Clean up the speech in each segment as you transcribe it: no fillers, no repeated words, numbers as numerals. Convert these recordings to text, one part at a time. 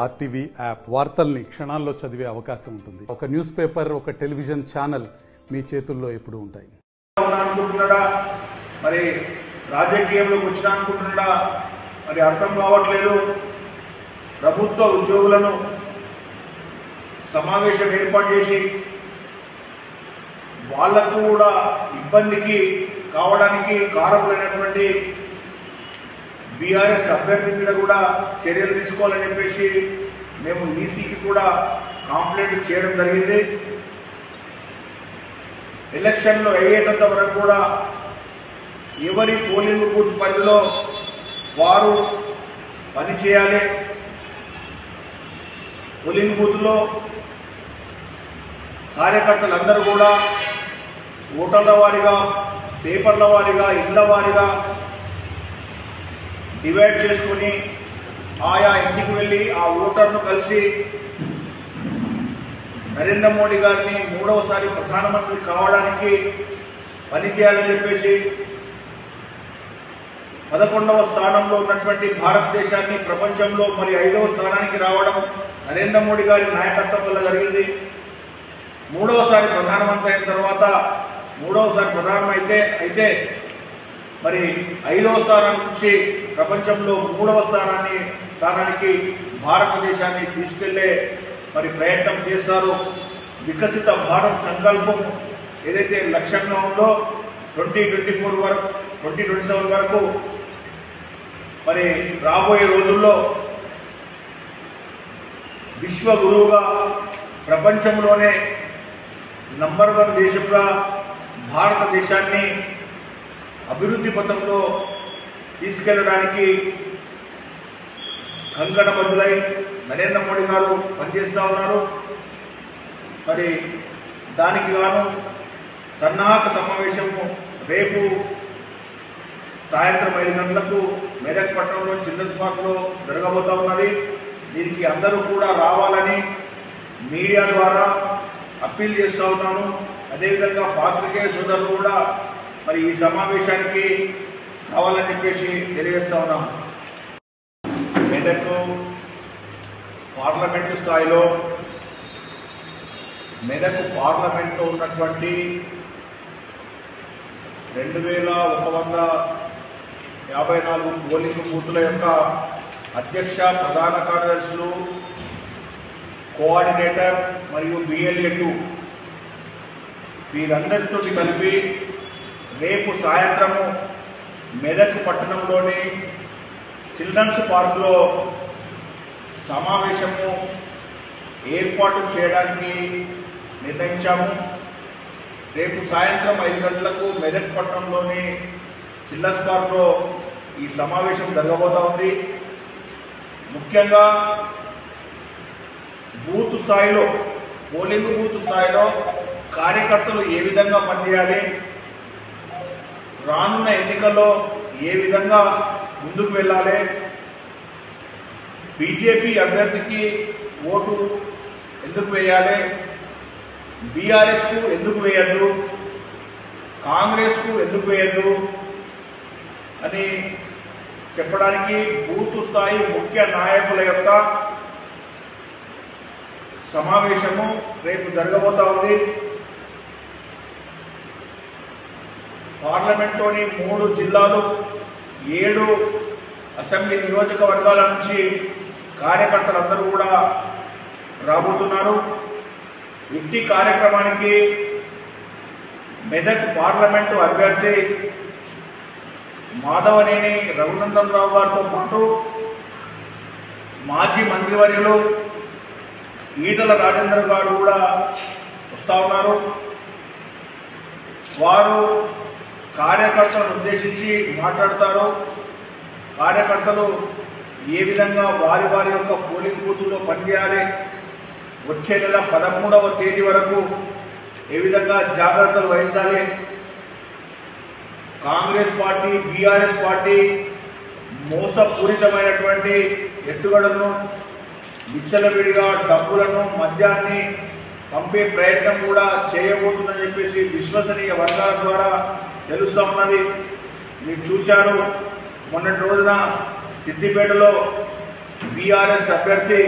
RTV app వార్తల్ని క్షణాల్లో చదివే అవకాశం ఉంటుంది. ఒక న్యూస్ పేపర్, ఒక టెలివిజన్ ఛానల్ మీ చేతుల్లో ఎప్పుడూ ఉంటాయి. అనుకుంటున్నాడా మరి రాజకీయంలోకి వచ్చినా అనుకుంటున్నాడా మరి అర్థం కావట్లేదు. ప్రభుత్వ ఉద్యోగులను సమావేశం ఏర్పాటు చేసి వాళ్లకు కూడా ఇబ్బందికి కావడానికి కారకులైనటువంటి బీఆర్ఎస్ అభ్యర్థి మీద కూడా చర్యలు తీసుకోవాలని చెప్పేసి మేము ఈసీకి కూడా కంప్లైంట్ చేయడం జరిగింది. ఎలక్షన్లు అయ్యేటంత వరకు కూడా ఎవరి పోలింగ్ బూత్ పరిధిలో వారు పనిచేయాలి. పోలింగ్ బూత్లో కార్యకర్తలందరూ కూడా ఓటర్ల వారీగా, పేపర్ల వారీగా, ఇళ్ల వారీగా డివైడ్ చేసుకుని ఆయా ఇంటికి వెళ్ళి ఆ ఓటర్ను కలిసి నరేంద్ర మోడీ గారిని మూడవసారి ప్రధానమంత్రి కావడానికి పనిచేయాలని చెప్పేసి 11వ స్థానంలో ఉన్నటువంటి భారతదేశాన్ని ప్రపంచంలో మరి 5వ స్థానానికి రావడం నరేంద్ర మోడీ గారి నాయకత్వం వల్ల జరిగింది. మూడవసారి ప్రధానమంత్రి అయిన తర్వాత మూడవసారి ప్రధానమైతే మరి 5వ స్థానం నుంచి ప్రపంచంలో 3వ స్థానానికి భారతదేశాన్ని తీసుకెళ్లే మరి ప్రయత్నం చేస్తారు. వికసిత భారత్ సంకల్పం ఏదైతే లక్ష్యంగా ఉందో 2027 వరకు మరి రాబోయే రోజుల్లో విశ్వ గురువుగా ప్రపంచంలోనే నంబర్ 1 దేశంగా భారతదేశాన్ని అభివృద్ధి పథంలో తీసుకెళ్లడానికి కంకణబద్ధులై నరేంద్ర మోడీ గారు పనిచేస్తూ ఉన్నారు. మరి దానికి గాను సన్నాహక సమావేశము రేపు సాయంత్రం 5 గంటలకు మెదక్ పట్టణంలో చిల్డ్రన్స్ పార్క్లో జరగబోతా ఉన్నది. దీనికి అందరూ కూడా రావాలని మీడియా ద్వారా అప్పీల్ చేస్తూ ఉన్నాను. అదేవిధంగా పాత్రికేయ సోదరులు కూడా మరి ఈ సమావేశానికి రావాలని చెప్పేసి తెలియజేస్తూ ఉన్నాము. మెదక్ పార్లమెంటు స్థాయిలో మెదక్ పార్లమెంట్లో ఉన్నటువంటి 2154 పోలింగ్ బూతుల యొక్క అధ్యక్ష, ప్రధాన కార్యదర్శులు, కోఆర్డినేటర్ మరియు BLA2 వీరందరితో కలిపి రేపు సాయంత్రము మెదక్ పట్టణంలోని చిల్డ్రన్స్ పార్క్లో సమావేశము ఏర్పాటు చేయడానికి నిర్ణయించాము. రేపు సాయంత్రం 5 గంటలకు మెదక్ పట్టణంలోని చిల్డ్రన్స్ పార్క్లో ఈ సమావేశం జరగబోతా ఉంది. ముఖ్యంగా బూత్ స్థాయిలో, పోలింగ్ బూత్ స్థాయిలో కార్యకర్తలు ఏ విధంగా పనిచేయాలి, రానున్న ఎన్నికల్లో ఏ విధంగా ముందుకు వెళ్ళాలి, బీజేపీ అభ్యర్థికి ఓటు ఎందుకు వేయాలి, బీఆర్ఎస్కు ఎందుకు వేయద్దు, కాంగ్రెస్కు ఎందుకు వేయద్దు అని చెప్పడానికి బూత్ స్థాయి ముఖ్య నాయకుల యొక్క సమావేశము రేపు జరగబోతా ఉంది. పార్లమెంట్లోని 3 జిల్లాలు, 7 అసెంబ్లీ నియోజకవర్గాల నుంచి కార్యకర్తలందరూ కూడా రాబోతున్నారు. ఇట్టి కార్యక్రమానికి మెదక్ పార్లమెంటు అభ్యర్థి మాధవనేని రఘునందన్ రావు గారితో పాటు మాజీ మంత్రివర్యులు ఈటల రాజేందర్ గారు కూడా వస్తూ ఉన్నారు. వారు కార్యకర్తలను ఉద్దేశించి మాట్లాడతారు. కార్యకర్తలు ఏ విధంగా వారి యొక్క పోలింగ్ బూతుల్లో పనిచేయాలి, వచ్చే నెల 13వ తేదీ వరకు ఏ విధంగా జాగ్రత్తలు వహించాలి, కాంగ్రెస్ పార్టీ, బీఆర్ఎస్ పార్టీ మోసపూరితమైనటువంటి ఎత్తుగడలను, విచ్చలవిడిగా డబ్బులను, మద్యాన్ని పంపే ప్రయత్నం కూడా చేయబోతుందని చెప్పేసి విశ్వసనీయ వర్గాల ద్వారా తెలుస్తూ ఉన్నది. మీరు చూశారు, మొన్నటి రోజున సిద్దిపేటలో బీఆర్ఎస్ అభ్యర్థి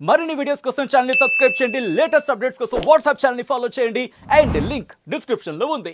మరిన్ని వీడియోస్ కోసం ఛానల్ ని సబ్స్క్రైబ్ చేయండి. లేటెస్ట్ అప్డేట్స్ కోసం వాట్సాప్ ఛానల్ ని ఫాలో చేయండి. అండ్ లింక్ డిస్క్రిప్షన్ లో ఉంది.